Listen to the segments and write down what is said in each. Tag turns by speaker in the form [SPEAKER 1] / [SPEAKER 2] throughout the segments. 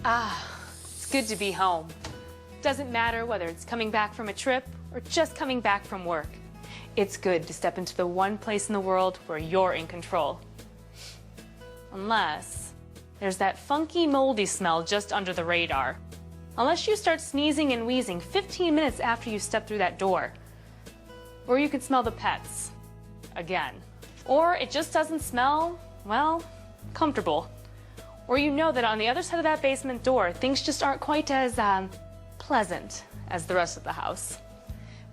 [SPEAKER 1] It's good to be home. Doesn't matter whether it's coming back from a trip or just coming back from work. It's good to step into the one place in the world where you're in control. Unless there's that funky moldy smell just under the radar. Unless you start sneezing and wheezing 15 minutes after you step through that door. Or you can smell the pets. Again. Or it just doesn't smell, well, comfortable. Or you know that on the other side of that basement door, things just aren't quite as pleasant as the rest of the house.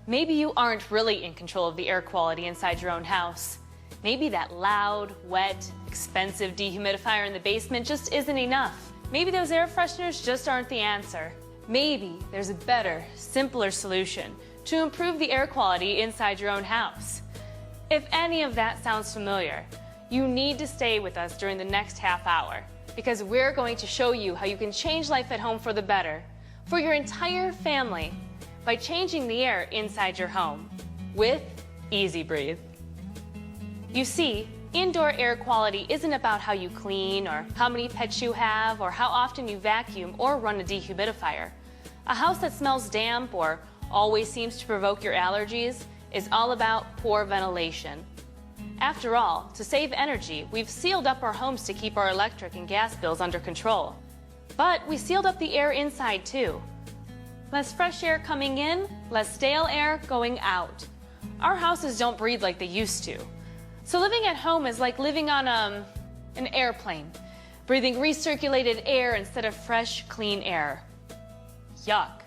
[SPEAKER 1] Maybe you aren't really in control of the air quality inside your own house. Maybe that loud, wet, expensive dehumidifier in the basement just isn't enough. Maybe those air fresheners just aren't the answer. Maybe there's a better, simpler solution to improve the air quality inside your own house. If any of that sounds familiar, you need to stay with us during the next half hour, because we're going to show you how you can change life at home for the better, for your entire family, by changing the air inside your home with Easy Breathe. You see, indoor air quality isn't about how you clean or how many pets you have or how often you vacuum or run a dehumidifier. A house that smells damp or always seems to provoke your allergies is all about poor ventilation. After all, to save energy, we've sealed up our homes to keep our electric and gas bills under control. But we sealed up the air inside too. Less fresh air coming in, less stale air going out. Our houses don't breathe like they used to. So living at home is like living on an airplane, breathing recirculated air instead of fresh, clean air. Yuck.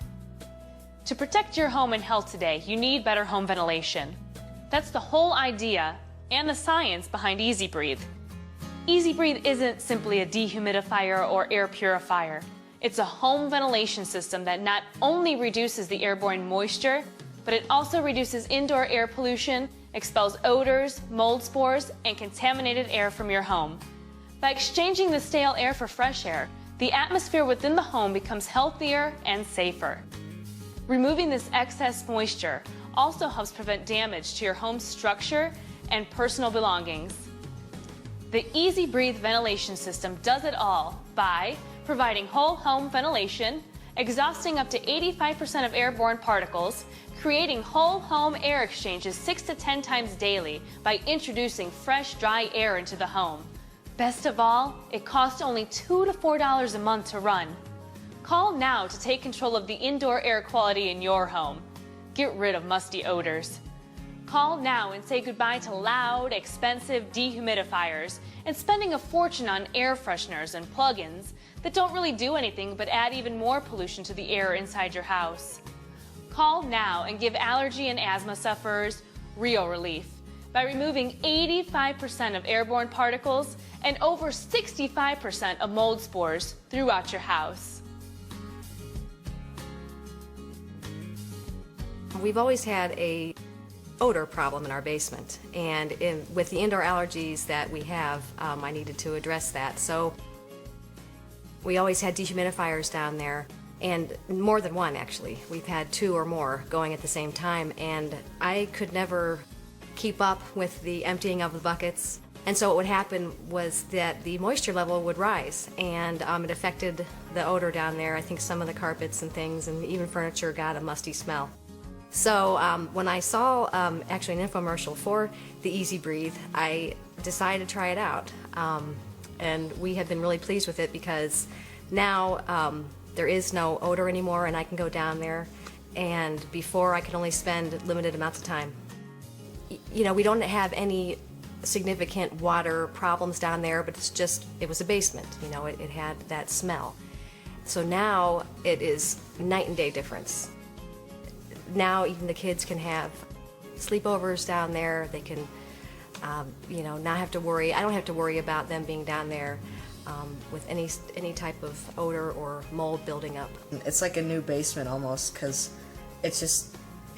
[SPEAKER 1] To protect your home and health today, you need better home ventilation. That's the whole idea and the science behind Easy Breathe. Easy Breathe isn't simply a dehumidifier or air purifier. It's a home ventilation system that not only reduces the airborne moisture, but it also reduces indoor air pollution, expels odors, mold spores, and contaminated air from your home. By exchanging the stale air for fresh air, the atmosphere within the home becomes healthier and safer. Removing this excess moisture also helps prevent damage to your home's structure and personal belongings. The Easy Breathe ventilation system does it all by providing whole home ventilation, exhausting up to 85% of airborne particles, creating whole home air exchanges 6 to 10 times daily by introducing fresh, dry air into the home. Best of all, it costs only $2 to $4 a month to run. Call now to take control of the indoor air quality in your home. Get rid of musty odors. Call now and say goodbye to loud, expensive dehumidifiers and spending a fortune on air fresheners and plug-ins that don't really do anything but add even more pollution to the air inside your house. Call now and give allergy and asthma sufferers real relief by removing 85% of airborne particles and over 65% of mold spores throughout your house.
[SPEAKER 2] We've always had a odor problem in our basement, and with the indoor allergies that we have, I needed to address that. So we always had dehumidifiers down there, and more than one actually. We've had 2 or more going at the same time, and I could never keep up with the emptying of the buckets. And so what would happen was that the moisture level would rise, and it affected the odor down there. I think some of the carpets and things and even furniture got a musty smell. So when I saw actually an infomercial for the Easy Breathe, I decided to try it out. And we have been really pleased with it because now there is no odor anymore, and I can go down there, and before I could only spend limited amounts of time. You know, we don't have any significant water problems down there, but it was a basement, you know, it had that smell. So now it is night and day difference. Now even the kids can have sleepovers down there. They can, you know, not have to worry. I don't have to worry about them being down there with any type of odor or mold building up.
[SPEAKER 3] It's like a new basement almost, because it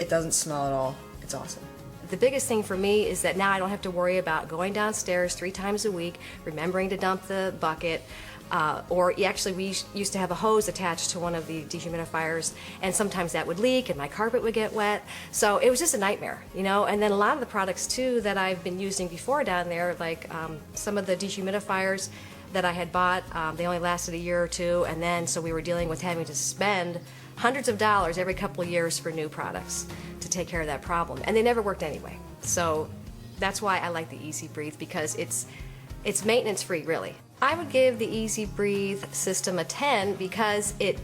[SPEAKER 3] doesn't smell at all. It's awesome.
[SPEAKER 2] The biggest thing for me is that now I don't have to worry about going downstairs 3 times a week, remembering to dump the bucket, or actually we used to have a hose attached to one of the dehumidifiers, and sometimes that would leak and my carpet would get wet. So it was just a nightmare, you know. And then a lot of the products too that I've been using before down there, like some of the dehumidifiers, that I had bought. They only lasted a year or two, and then so we were dealing with having to spend hundreds of dollars every couple of years for new products to take care of that problem, and they never worked anyway. So that's why I like the Easy Breathe, because it's maintenance free, really. I would give the Easy Breathe system a 10 because it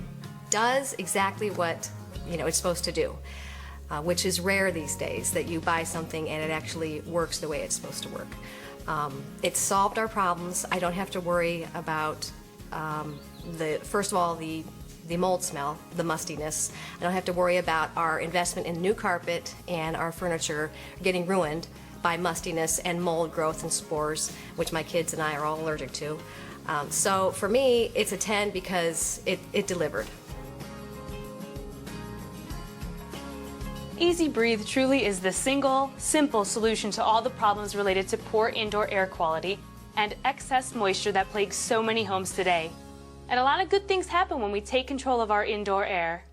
[SPEAKER 2] does exactly what it's supposed to do, which is rare these days, that you buy something and it actually works the way it's supposed to work. It solved our problems. I don't have to worry about first of all, the mold smell, the mustiness. I don't have to worry about our investment in new carpet and our furniture getting ruined by mustiness and mold growth and spores, which my kids and I are all allergic to. So for me, it's a 10 because it delivered.
[SPEAKER 1] Easy Breathe truly is the single, simple solution to all the problems related to poor indoor air quality and excess moisture that plagues so many homes today. And a lot of good things happen when we take control of our indoor air.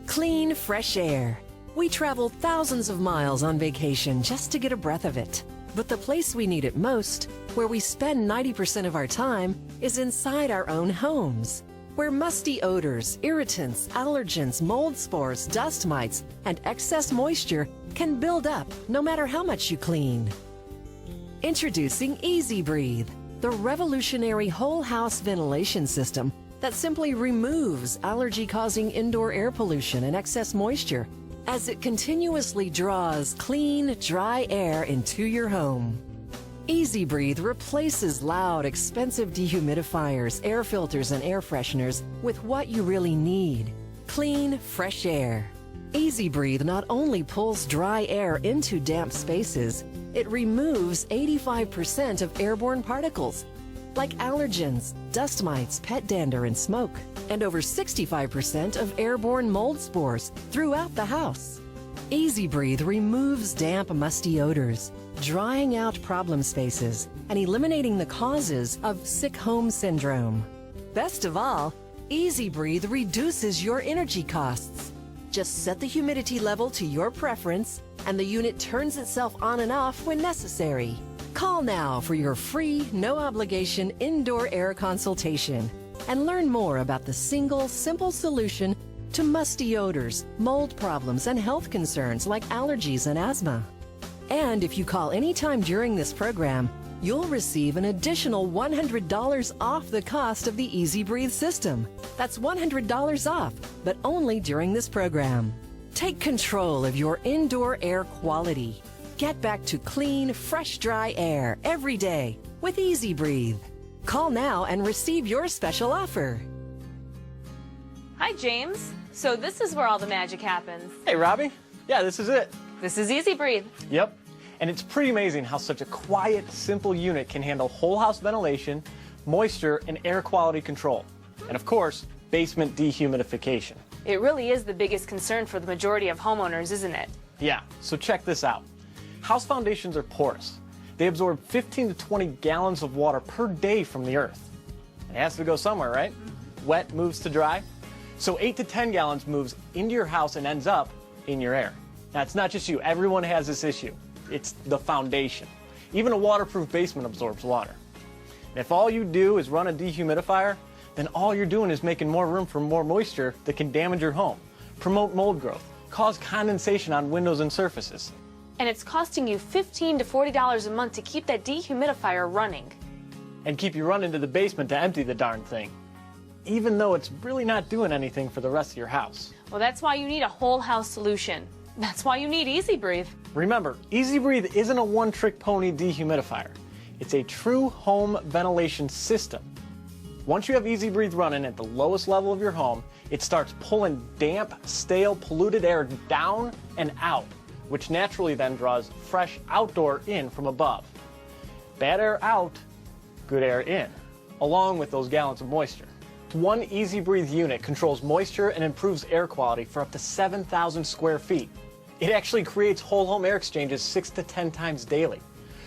[SPEAKER 4] Clean, fresh air. We travel thousands of miles on vacation just to get a breath of it. But the place we need it most, where we spend 90% of our time, is inside our own homes, where musty odors, irritants, allergens, mold spores, dust mites, and excess moisture can build up no matter how much you clean. Introducing Easy Breathe, the revolutionary whole house ventilation system that simply removes allergy-causing indoor air pollution and excess moisture as it continuously draws clean, dry air into your home. Easy Breathe replaces loud, expensive dehumidifiers, air filters, and air fresheners with what you really need: clean, fresh air. Easy Breathe not only pulls dry air into damp spaces, it removes 85% of airborne particles, like allergens, dust mites, pet dander, and smoke, and over 65% of airborne mold spores throughout the house. Easy Breathe removes damp, musty odors, drying out problem spaces and eliminating the causes of sick home syndrome. Best of all, Easy Breathe reduces your energy costs. Just set the humidity level to your preference, and the unit turns itself on and off when necessary. Call now for your free, no-obligation indoor air consultation and learn more about the single, simple solution to musty odors, mold problems, and health concerns like allergies and asthma. And if you call anytime during this program, you'll receive an additional $100 off the cost of the Easy Breathe system. That's $100 off, but only during this program. Take control of your indoor air quality. Get back to clean, fresh, dry air every day with Easy Breathe. Call now and receive your special offer.
[SPEAKER 1] Hi, James. So this is where all the magic happens.
[SPEAKER 5] Hey, Robbie. Yeah, this is it.
[SPEAKER 1] This is Easy Breathe.
[SPEAKER 5] Yep. And it's pretty amazing how such a quiet, simple unit can handle whole house ventilation, moisture, and air quality control. And of course, basement dehumidification.
[SPEAKER 1] It really is the biggest concern for the majority of homeowners, isn't it?
[SPEAKER 5] Yeah, so check this out. House foundations are porous. They absorb 15 to 20 gallons of water per day from the earth. It has to go somewhere, right? Wet moves to dry. So 8 to 10 gallons moves into your house and ends up in your air. Now, it's not just you. Everyone has this issue. It's the foundation. Even a waterproof basement absorbs water. And if all you do is run a dehumidifier, then all you're doing is making more room for more moisture that can damage your home, promote mold growth, cause condensation on windows and surfaces.
[SPEAKER 1] And it's costing you $15 to $40 a month to keep that dehumidifier running.
[SPEAKER 5] And keep you running to the basement to empty the darn thing, even though it's really not doing anything for the rest of your house.
[SPEAKER 1] Well, that's why you need a whole house solution. That's why you need Easy Breathe.
[SPEAKER 5] Remember, Easy Breathe isn't a one-trick pony dehumidifier. It's a true home ventilation system. Once you have Easy Breathe running at the lowest level of your home, it starts pulling damp, stale, polluted air down and out, which naturally then draws fresh outdoor in from above. Bad air out, good air in, along with those gallons of moisture. One Easy Breathe unit controls moisture and improves air quality for up to 7,000 square feet. It actually creates whole home air exchanges 6 to 10 times daily.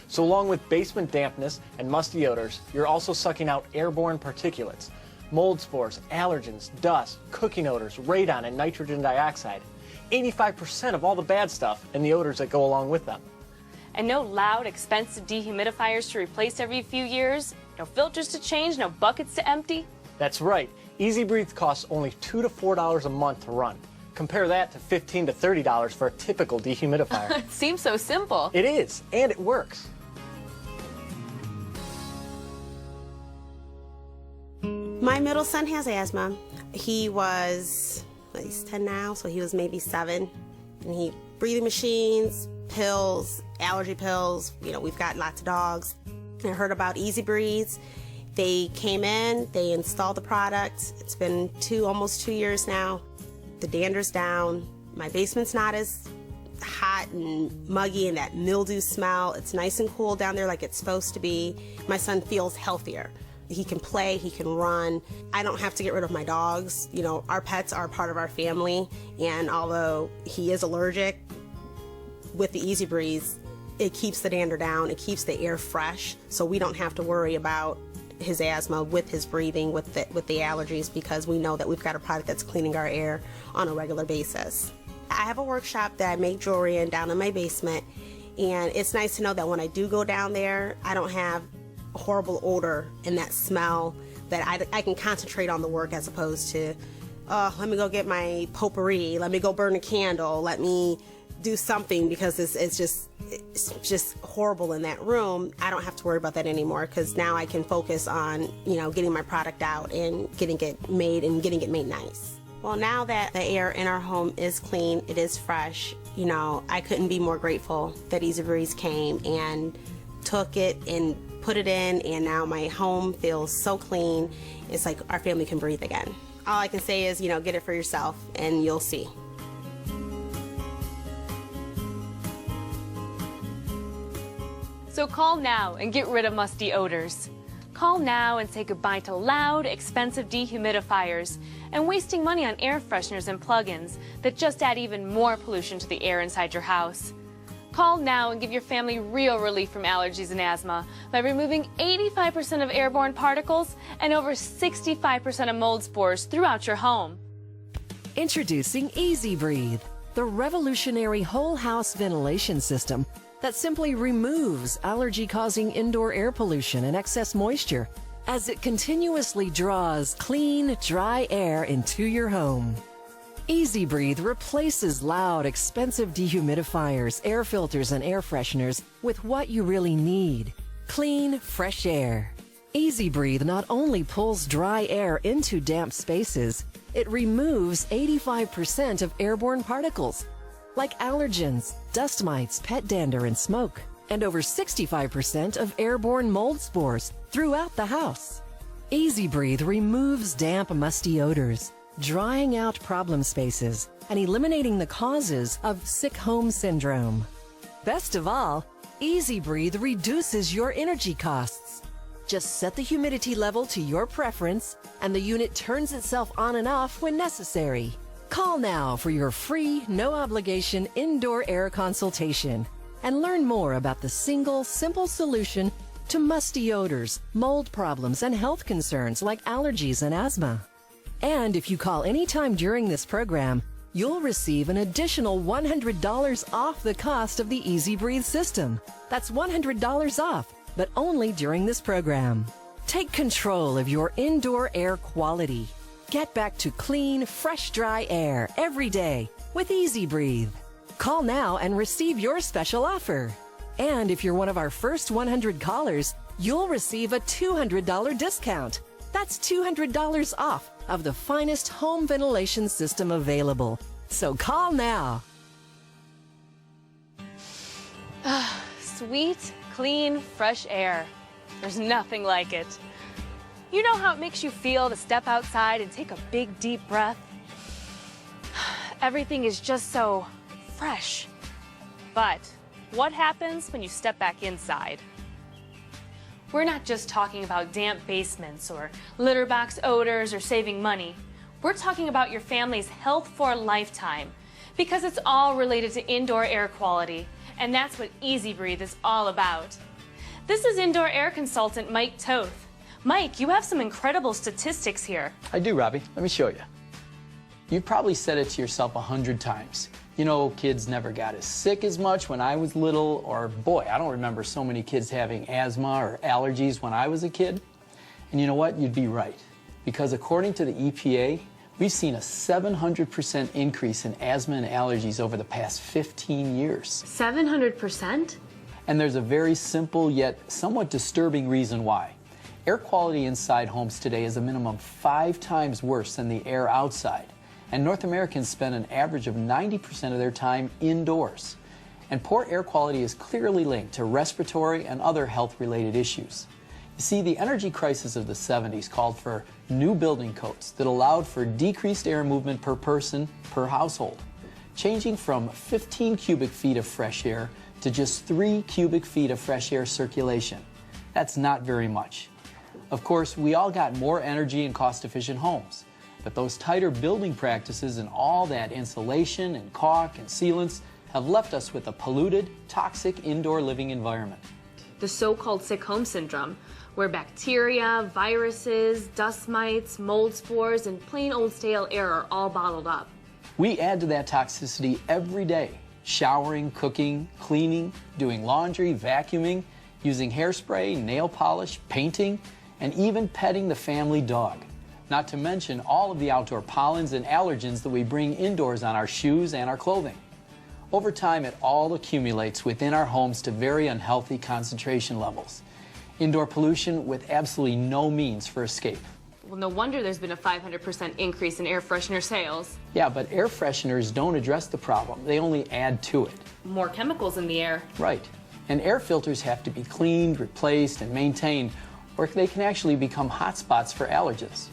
[SPEAKER 5] So along with basement dampness and musty odors, you're also sucking out airborne particulates, mold spores, allergens, dust, cooking odors, radon, and nitrogen dioxide. 85% of all the bad stuff and the odors that go along with them.
[SPEAKER 1] And no loud, expensive dehumidifiers to replace every few years? No filters to change, no buckets to empty?
[SPEAKER 5] That's right. Easy Breathe costs only $2 to $4 a month to run. Compare that to $15 to $30 for a typical dehumidifier.
[SPEAKER 1] It seems so simple.
[SPEAKER 5] It is, and it works.
[SPEAKER 6] My middle son has asthma. He's 10 now, so he was maybe 7. And breathing machines, pills, allergy pills. You know, we've got lots of dogs. I heard about Easy Breathe. They came in, they installed the product. It's been almost 2 years now. The dander's down. My basement's not as hot and muggy and that mildew smell. It's nice and cool down there like it's supposed to be. My son feels healthier. He can play, he can run. I don't have to get rid of my dogs. You know, our pets are part of our family, and although he is allergic, with the Easy Breathe, it keeps the dander down, it keeps the air fresh, so we don't have to worry about his asthma with his breathing, with the allergies, because we know that we've got a product that's cleaning our air on a regular basis. I have a workshop that I make jewelry in down in my basement, and it's nice to know that when I do go down there, I don't have a horrible odor and that smell, that I can concentrate on the work as opposed to, let me go get my potpourri, let me go burn a candle, let me do something, because it's just horrible in that room. I don't have to worry about that anymore, because now I can focus on, you know, getting my product out and getting it made nice. Well, now that the air in our home is clean, it is fresh, you know, I couldn't be more grateful that Easy Breeze came and took it and put it in, and now my home feels so clean. It's like our family can breathe again. All I can say is, you know, get it for yourself and you'll see.
[SPEAKER 1] So call now and get rid of musty odors. Call now and say goodbye to loud, expensive dehumidifiers and wasting money on air fresheners and plug-ins that just add even more pollution to the air inside your house. Call now and give your family real relief from allergies and asthma by removing 85% of airborne particles and over 65% of mold spores throughout your home.
[SPEAKER 4] Introducing Easy Breathe, the revolutionary whole house ventilation system that simply removes allergy-causing indoor air pollution and excess moisture as it continuously draws clean, dry air into your home. Easy Breathe replaces loud, expensive dehumidifiers, air filters, and air fresheners with what you really need: clean, fresh air. Easy Breathe not only pulls dry air into damp spaces, it removes 85% of airborne particles, like allergens, dust mites, pet dander, and smoke, and over 65% of airborne mold spores throughout the house. Easy Breathe removes damp, musty odors, drying out problem spaces and eliminating the causes of sick home syndrome. Best of all, Easy Breathe reduces your energy costs. Just set the humidity level to your preference, and the unit turns itself on and off when necessary. Call now for your free, no-obligation indoor air consultation and learn more about the single, simple solution to musty odors, mold problems, and health concerns like allergies and asthma. And if you call anytime during this program, you'll receive an additional $100 off the cost of the Easy Breathe system. That's $100 off, but only during this program. Take control of your indoor air quality. Get back to clean, fresh, dry air every day with Easy Breathe. Call now and receive your special offer. And if you're one of our first 100 callers, you'll receive a $200 discount. That's $200 off of the finest home ventilation system available. So call now.
[SPEAKER 1] Sweet, clean, fresh air. There's nothing like it. You know how it makes you feel to step outside and take a big, deep breath? Everything is just so fresh. But what happens when you step back inside? We're not just talking about damp basements or litter box odors or saving money. We're talking about your family's health for a lifetime, because it's all related to indoor air quality, and that's what Easy Breathe is all about. This is indoor air consultant Mike Toth. Mike, you have some incredible statistics here.
[SPEAKER 7] I do, Robbie. Let me show you. You've probably said it to yourself 100 times. You know, kids never got as sick as much when I was little, or boy, I don't remember so many kids having asthma or allergies when I was a kid. And you know what? You'd be right. Because according to the EPA, we've seen a 700% increase in asthma and allergies over the past 15 years.
[SPEAKER 1] 700%?
[SPEAKER 7] And there's a very simple yet somewhat disturbing reason why. Air quality inside homes today is a minimum 5 times worse than the air outside. And North Americans spend an average of 90% of their time indoors. And poor air quality is clearly linked to respiratory and other health-related issues. You see, the energy crisis of the 70s called for new building codes that allowed for decreased air movement per person per household, changing from 15 cubic feet of fresh air to just 3 cubic feet of fresh air circulation. That's not very much. Of course, we all got more energy and cost-efficient homes, but those tighter building practices and all that insulation and caulk and sealants have left us with a polluted, toxic indoor living environment.
[SPEAKER 1] The so-called sick home syndrome, where bacteria, viruses, dust mites, mold spores, and plain old stale air are all bottled up.
[SPEAKER 7] We add to that toxicity every day, showering, cooking, cleaning, doing laundry, vacuuming, using hairspray, nail polish, painting, and even petting the family dog. Not to mention all of the outdoor pollens and allergens that we bring indoors on our shoes and our clothing. Over time, it all accumulates within our homes to very unhealthy concentration levels. Indoor pollution with absolutely no means for escape.
[SPEAKER 1] Well, no wonder there's been a 500% increase in air freshener sales.
[SPEAKER 7] Yeah, but air fresheners don't address the problem. They only add to it.
[SPEAKER 1] More chemicals in the air.
[SPEAKER 7] Right. And air filters have to be cleaned, replaced, and maintained, or they can actually become hotspots for allergens.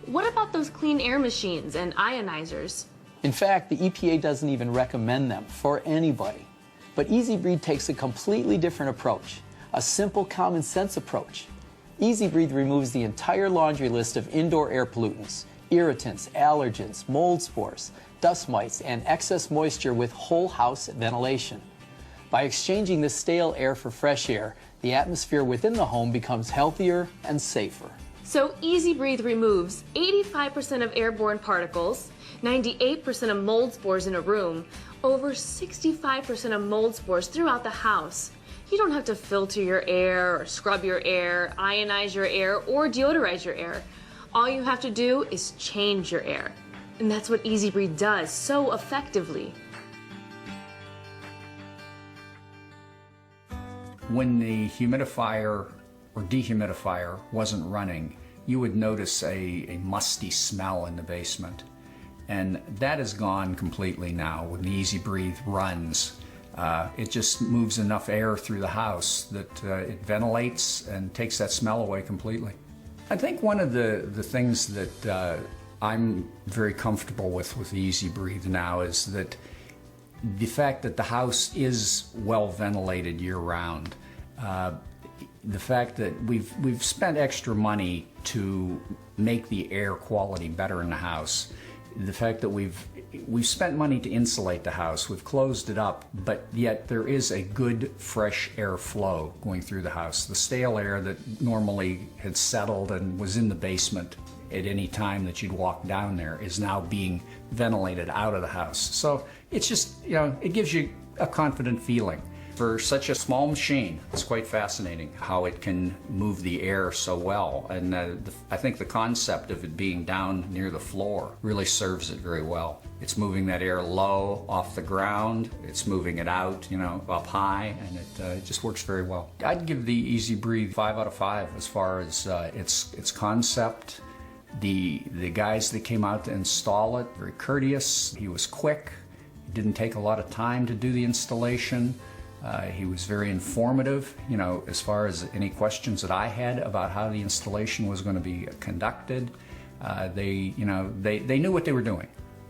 [SPEAKER 1] What about those clean air machines and ionizers?
[SPEAKER 7] In fact, the EPA doesn't even recommend them for anybody. But Easy Breathe takes a completely different approach, a simple common sense approach. Easy Breathe removes the entire laundry list of indoor air pollutants, irritants, allergens, mold spores, dust mites, and excess moisture with whole house ventilation. By exchanging the stale air for fresh air, the atmosphere within the home becomes healthier and safer.
[SPEAKER 1] So Easy Breathe removes 85% of airborne particles, 98% of mold spores in a room, over 65% of mold spores throughout the house. You don't have to filter your air or scrub your air, ionize your air, or deodorize your air. All you have to do is change your air. And that's what Easy Breathe does so effectively.
[SPEAKER 8] When the humidifier or dehumidifier wasn't running, you would notice a musty smell in the basement. And that is gone completely now when the Easy Breathe runs. It just moves enough air through the house that it ventilates and takes that smell away completely. I think one of the things that I'm very comfortable with the Easy Breathe now is that the fact that the house is well ventilated year-round. The fact that we've spent extra money to make the air quality better in the house. The fact that we've spent money to insulate the house, we've closed it up, but yet there is a good fresh air flow going through the house. The stale air that normally had settled and was in the basement at any time that you'd walk down there is now being ventilated out of the house. So it's just, it gives you a confident feeling. For such a small machine, it's quite fascinating how it can move the air so well. And I think the concept of it being down near the floor really serves it very well. It's moving that air low off the ground, it's moving it out, up high, and it just works very well. I'd give the Easy Breathe 5 out of 5 as far as its concept. The guys that came out to install it, very courteous. He was quick. It didn't take a lot of time to do the installation. He was very informative, as far as any questions that I had about how the installation was going to be conducted. They knew what they were doing.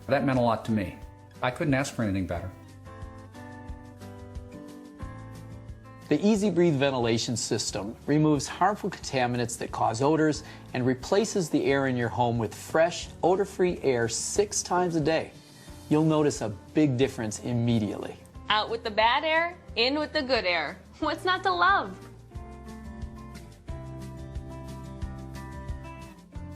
[SPEAKER 8] That meant a lot to me. I couldn't ask for anything better.
[SPEAKER 7] The Easy Breathe ventilation system removes harmful contaminants that cause odors and replaces the air in your home with fresh, odor-free air 6 times a day. You'll notice a big difference immediately.
[SPEAKER 1] Out with the bad air, in with the good air. What's not to love?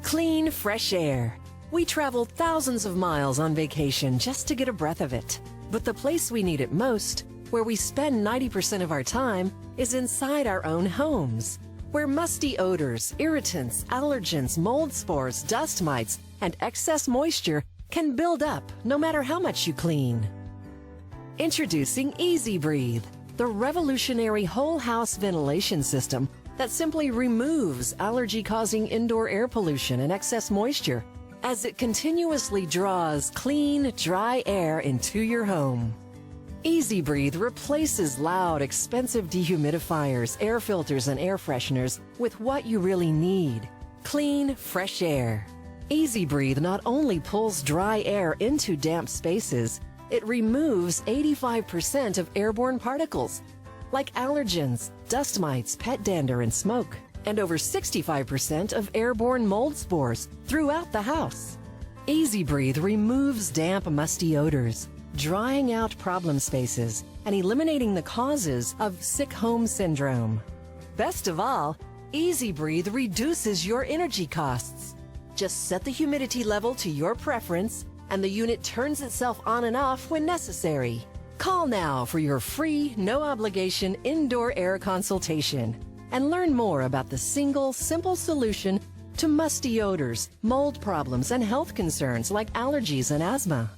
[SPEAKER 4] Clean, fresh air. We travel thousands of miles on vacation just to get a breath of it. But the place we need it most, where we spend 90% of our time, is inside our own homes, where musty odors, irritants, allergens, mold spores, dust mites, and excess moisture can build up no matter how much you clean. Introducing Easy Breathe, the revolutionary whole house ventilation system that simply removes allergy-causing indoor air pollution and excess moisture as it continuously draws clean, dry air into your home. Easy Breathe replaces loud, expensive dehumidifiers, air filters, and air fresheners with what you really need: clean, fresh air. Easy Breathe not only pulls dry air into damp spaces, it removes 85% of airborne particles, like allergens, dust mites, pet dander, and smoke, and over 65% of airborne mold spores throughout the house. Easy Breathe removes damp, musty odors, drying out problem spaces and eliminating the causes of sick home syndrome. Best of all, Easy Breathe reduces your energy costs. Just set the humidity level to your preference, and the unit turns itself on and off when necessary. Call now for your free, no-obligation indoor air consultation and learn more about the single, simple solution to musty odors, mold problems, and health concerns like allergies and asthma.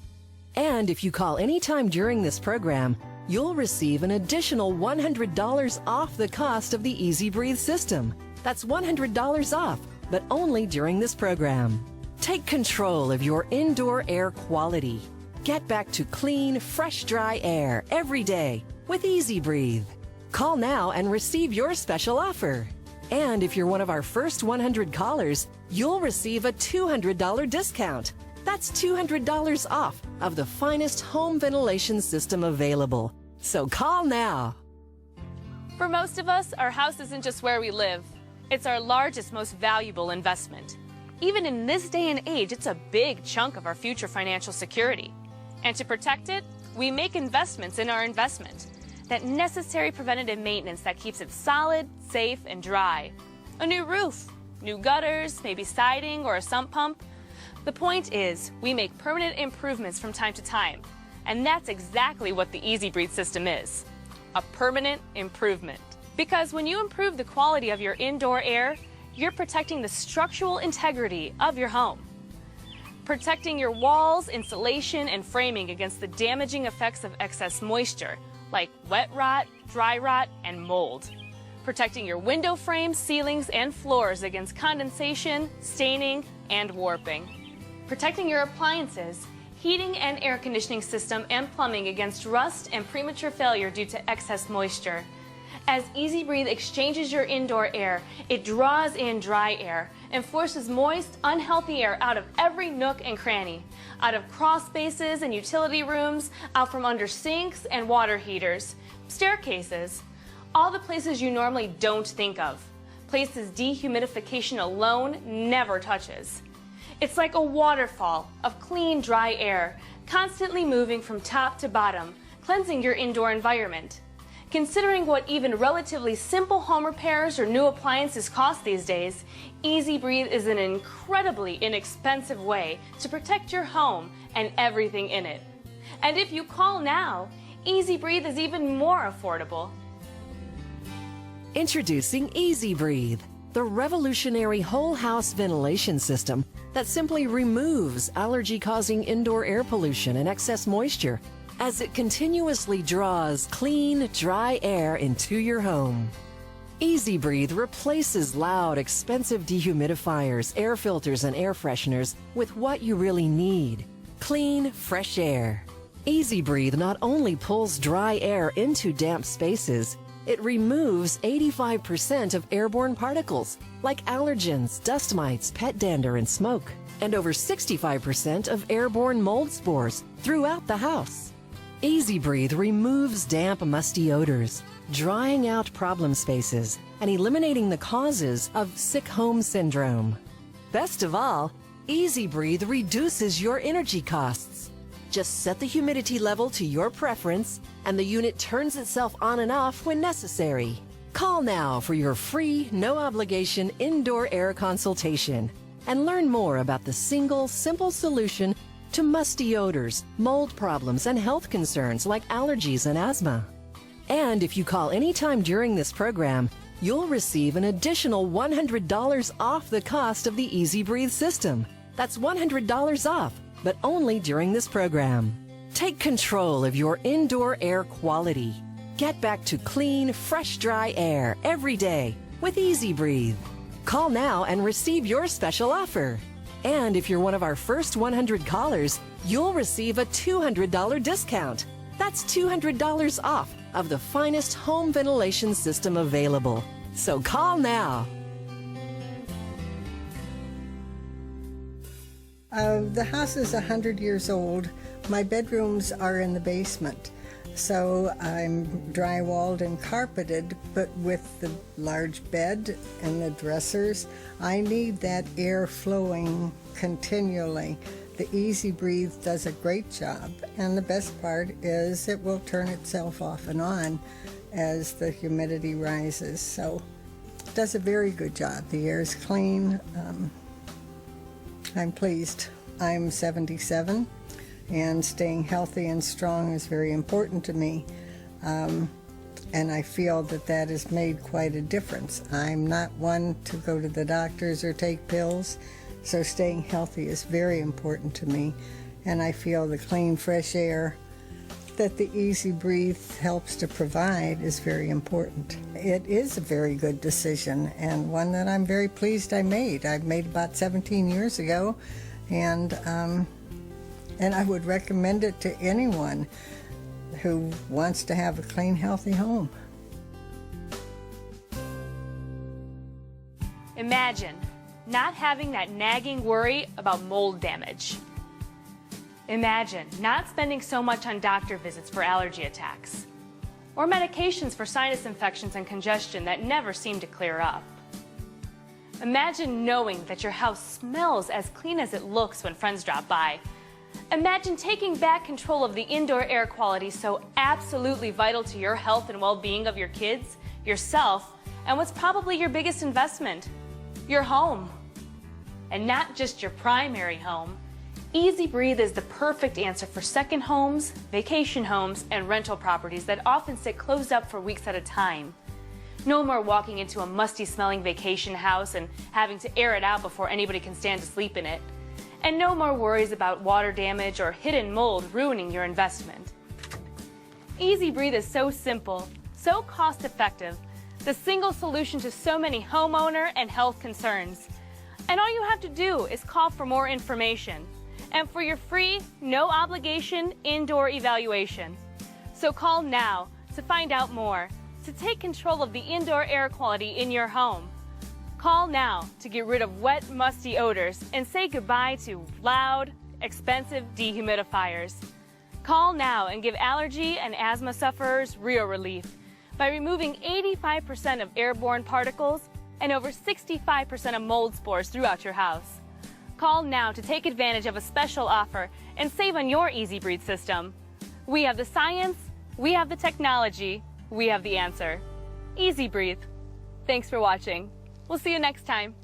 [SPEAKER 4] And if you call anytime during this program, you'll receive an additional $100 off the cost of the Easy Breathe system. That's $100 off, but only during this program. Take control of your indoor air quality. Get back to clean, fresh, dry air every day with Easy Breathe. Call now and receive your special offer. And if you're one of our first 100 callers, you'll receive a $200 discount. That's $200 off of the finest home ventilation system available. So call now.
[SPEAKER 1] For most of us, our house isn't just where we live. It's our largest, most valuable investment. Even in this day and age, it's a big chunk of our future financial security. And to protect it, we make investments in our investment. That necessary preventative maintenance that keeps it solid, safe, and dry. A new roof, new gutters, maybe siding or a sump pump. The point is, we make permanent improvements from time to time. And that's exactly what the Easy Breathe system is. A permanent improvement. Because when you improve the quality of your indoor air, you're protecting the structural integrity of your home. Protecting your walls, insulation, and framing against the damaging effects of excess moisture, like wet rot, dry rot, and mold. Protecting your window frames, ceilings, and floors against condensation, staining, and warping. Protecting your appliances, heating and air conditioning system, and plumbing against rust and premature failure due to excess moisture. As Easy Breathe exchanges your indoor air, it draws in dry air and forces moist, unhealthy air out of every nook and cranny, out of crawl spaces and utility rooms, out from under sinks and water heaters, staircases, all the places you normally don't think of, places dehumidification alone never touches. It's like a waterfall of clean, dry air, constantly moving from top to bottom, cleansing your indoor environment. Considering what even relatively simple home repairs or new appliances cost these days, Easy Breathe is an incredibly inexpensive way to protect your home and everything in it. And if you call now, Easy Breathe is even more affordable.
[SPEAKER 4] Introducing Easy Breathe, the revolutionary whole house ventilation system that simply removes allergy-causing indoor air pollution and excess moisture as it continuously draws clean, dry air into your home. Easy Breathe replaces loud, expensive dehumidifiers, air filters, and air fresheners with what you really need: clean, fresh air. Easy Breathe not only pulls dry air into damp spaces, it removes 85% of airborne particles like allergens, dust mites, pet dander, and smoke, and over 65% of airborne mold spores throughout the house. Easy Breathe removes damp, musty odors, drying out problem spaces and eliminating the causes of sick home syndrome. Best of all, Easy Breathe reduces your energy costs. Just set the humidity level to your preference, and the unit turns itself on and off when necessary. Call now for your free, no-obligation indoor air consultation and learn more about the single, simple solution to musty odors, mold problems, and health concerns like allergies and asthma. And if you call anytime during this program, you'll receive an additional $100 off the cost of the Easy Breathe system. That's $100 off, but only during this program. Take control of your indoor air quality. Get back to clean, fresh, dry air every day with Easy Breathe. Call now and receive your special offer. And if you're one of our first 100 callers, you'll receive a $200 discount. That's $200 off of the finest home ventilation system available. So call now.
[SPEAKER 9] The house is 100 years old. My bedrooms are in the basement. So I'm drywalled and carpeted, but with the large bed and the dressers, I need that air flowing continually. The Easy Breathe does a great job, and the best part is it will turn itself off and on as the humidity rises. So it does a very good job. The air is clean. I'm pleased. I'm 77. And staying healthy and strong is very important to me. And I feel that that has made quite a difference. I'm not one to go to the doctors or take pills, so staying healthy is very important to me. And I feel the clean, fresh air that the Easy Breathe helps to provide is very important. It is a very good decision, and one that I'm very pleased I made. I made about 17 years ago, and I would recommend it to anyone who wants to have a clean, healthy home.
[SPEAKER 1] Imagine not having that nagging worry about mold damage. Imagine not spending so much on doctor visits for allergy attacks, or medications for sinus infections and congestion that never seem to clear up. Imagine knowing that your house smells as clean as it looks when friends drop by. Imagine taking back control of the indoor air quality so absolutely vital to your health and well-being of your kids, yourself, and what's probably your biggest investment, your home. And not just your primary home. Easy Breathe is the perfect answer for second homes, vacation homes, and rental properties that often sit closed up for weeks at a time. No more walking into a musty-smelling vacation house and having to air it out before anybody can stand to sleep in it. And no more worries about water damage or hidden mold ruining your investment. Easy Breathe is so simple, so cost-effective, the single solution to so many homeowner and health concerns. And all you have to do is call for more information and for your free, no-obligation indoor evaluation. So call now to find out more, to take control of the indoor air quality in your home. Call now to get rid of wet, musty odors and say goodbye to loud, expensive dehumidifiers. Call now and give allergy and asthma sufferers real relief by removing 85% of airborne particles and over 65% of mold spores throughout your house. Call now to take advantage of a special offer and save on your Easy Breathe system. We have the science, we have the technology, we have the answer. Easy Breathe. Thanks for watching. We'll see you next time.